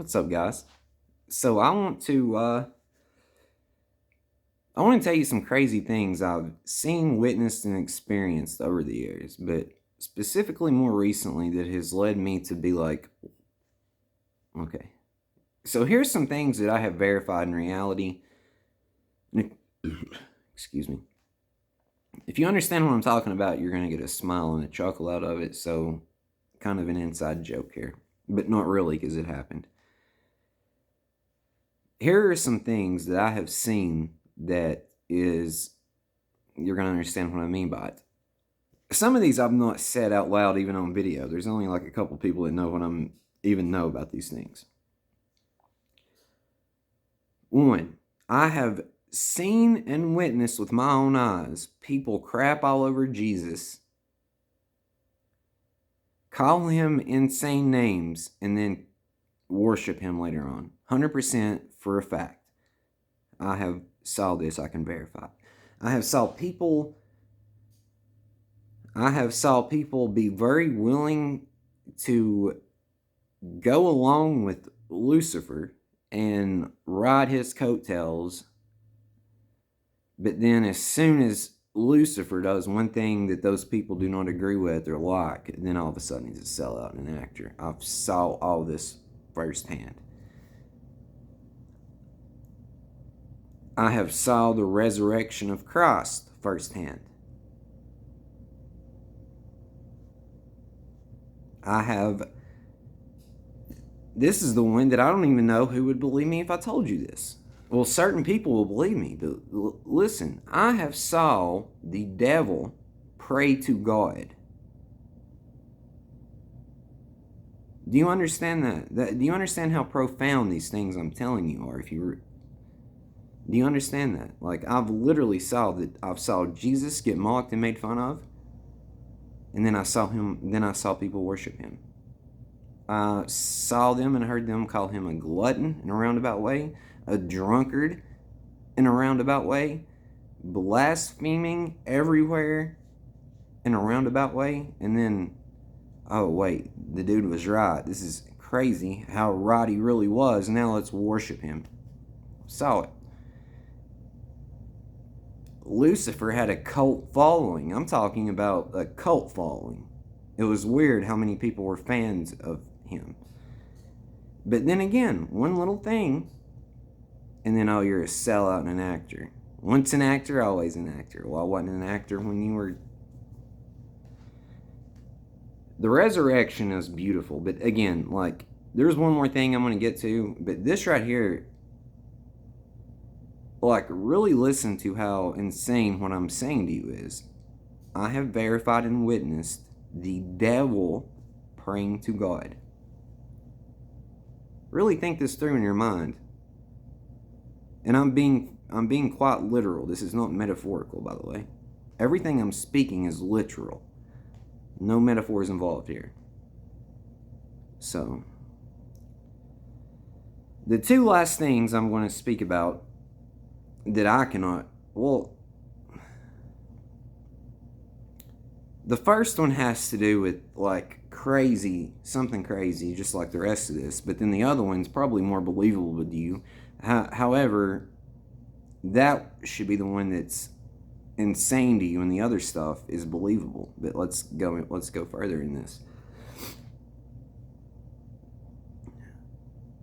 What's up, guys? So I want to tell you some crazy things I've seen, witnessed, and experienced over the years, but specifically more recently that has led me to be like, okay. So here's some things that I have verified in reality. Excuse me. If you understand what I'm talking about, you're gonna get a smile and a chuckle out of it. So, kind of an inside joke here, but not really because it happened. Here are some things that I have seen that is you're going to understand what I mean by it. Some of these I've not said out loud even on video. There's only like a couple people that know what I'm even know about these things. One, I have seen and witnessed with my own eyes people crap all over Jesus, call him insane names, and then worship him later on. 100% for a fact. I have saw this, I can verify. I have saw people be very willing to go along with Lucifer and ride his coattails, but then as soon as Lucifer does one thing that those people do not agree with or like, then all of a sudden he's a sellout and an actor. I've saw all this firsthand. I have saw the resurrection of Christ firsthand. This is the one that I don't even know who would believe me if I told you this. Well, certain people will believe me, but listen, I have saw the devil pray to God. Do you understand that? Do you understand how profound these things I'm telling you are? Do you understand that? Like, I've literally saw Jesus get mocked and made fun of, and then I saw people worship him. I saw them and heard them call him a glutton in a roundabout way, a drunkard in a roundabout way, blaspheming everywhere in a roundabout way, and then, oh wait, the dude was right. This is crazy how right he really was. Now let's worship him. Saw it. Lucifer had a cult following. I'm talking about a cult following. It was weird how many people were fans of him. But then again, one little thing, and then, oh, you're a sellout and an actor. Once an actor, always an actor. Well, I wasn't an actor when you were. The resurrection is beautiful, but again, like, there's one more thing I'm going to get to, but this right here, like, really listen to how insane what I'm saying to you is. I have verified and witnessed the devil praying to God. Really think this through in your mind. And I'm being quite literal. This is not metaphorical, by the way. Everything I'm speaking is literal. No metaphors involved here. So, the two last things I'm going to speak about that I cannot, well, the first one has to do with like something crazy, just like the rest of this. But then the other one's probably more believable with you. However, that should be the one that's insane to you, and the other stuff is believable. But let's go further in this.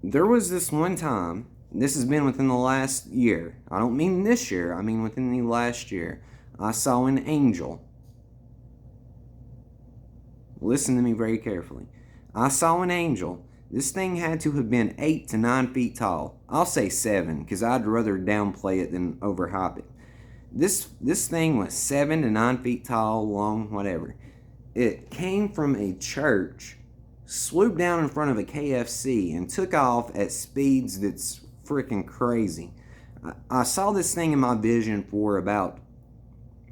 There was this one time. This has been within the last year. I don't mean this year. I mean within the last year. I saw an angel. Listen to me very carefully. I saw an angel. This thing had to have been 8 to 9 feet tall. I'll say 7 because I'd rather downplay it than overhype it. This thing was 7 to 9 feet tall, long, whatever. It came from a church, swooped down in front of a KFC, and took off at speeds that's freaking crazy. I saw this thing in my vision for about,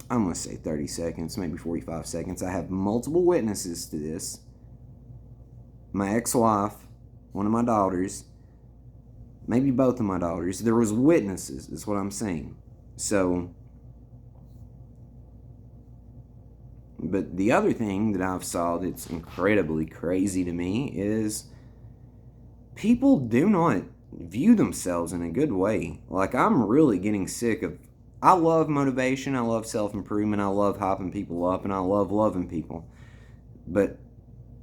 I'm going to say 30 seconds, maybe 45 seconds. I have multiple witnesses to this. My ex-wife, one of my daughters, maybe both of my daughters. There was witnesses, is what I'm saying. So, but the other thing that I've saw that's incredibly crazy to me is people do not view themselves in a good way. Like, I'm really getting sick of. I love motivation, I love self improvement, I love hyping people up, and I love loving people. But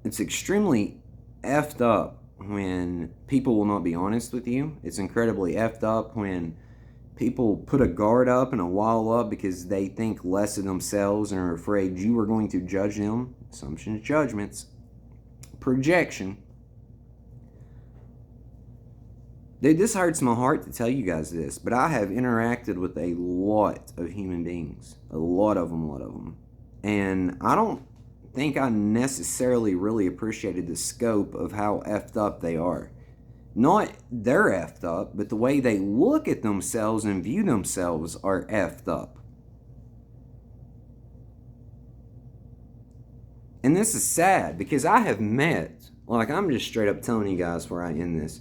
it's extremely effed up when people will not be honest with you. It's incredibly effed up when people put a guard up and a wall up because they think less of themselves and are afraid you are going to judge them. Assumptions, judgments, projection. Dude, this hurts my heart to tell you guys this, but I have interacted with a lot of human beings. A lot of them. And I don't think I necessarily really appreciated the scope of how effed up they are. Not they're effed up, but the way they look at themselves and view themselves are effed up. And this is sad because I have met, like, I'm just straight up telling you guys where I end this.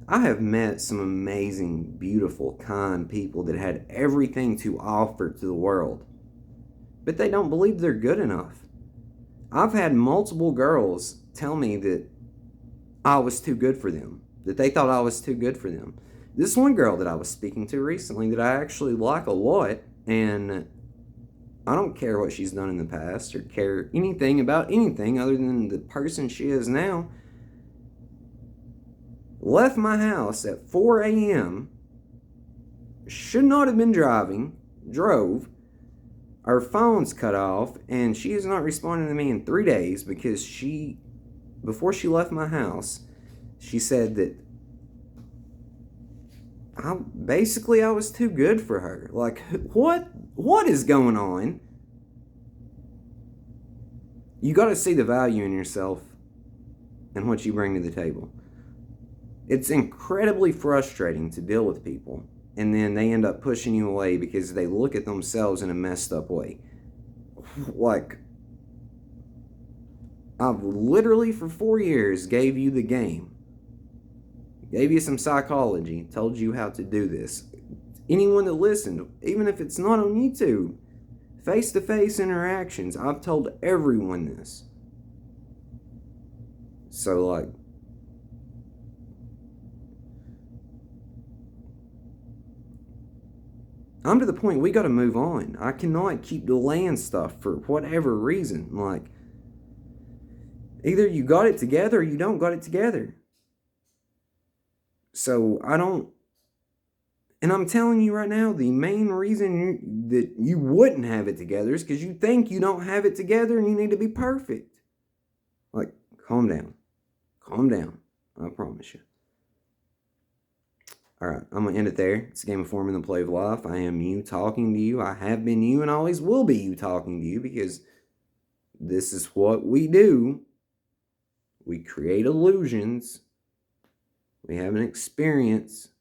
I have met some amazing, beautiful, kind people that had everything to offer to the world, but they don't believe they're good enough. I've had multiple girls tell me that I was too good for them, that they thought I was too good for them. This one girl that I was speaking to recently that I actually like a lot, and I don't care what she's done in the past or care anything about anything other than the person she is now, left my house at 4 a.m., should not have been driving, drove, our phone's cut off, and she is not responding to me in 3 days because before she left my house, she said that I was too good for her. Like, what is going on? You got to see the value in yourself and what you bring to the table. It's incredibly frustrating to deal with people, and then they end up pushing you away because they look at themselves in a messed up way. Like, I've literally for 4 years gave you the game, gave you some psychology, told you how to do this. Anyone that listened, even if it's not on YouTube, face-to-face interactions, I've told everyone this. So, like, I'm to the point we got to move on. I cannot keep delaying stuff for whatever reason. Like, either you got it together or you don't got it together. So I don't, and I'm telling you right now, the main reason that you wouldn't have it together is because you think you don't have it together and you need to be perfect. Like, calm down. Calm down. I promise you. All right, I'm going to end it there. It's a game of form and the play of life. I am you talking to you. I have been you and always will be you talking to you because this is what we do. We create illusions. We have an experience.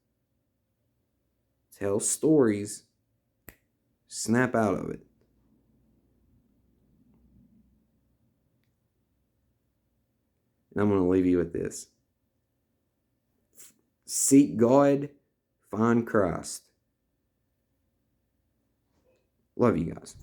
Tell stories. Snap out of it. And I'm going to leave you with this. Seek God, find Christ. Love you guys.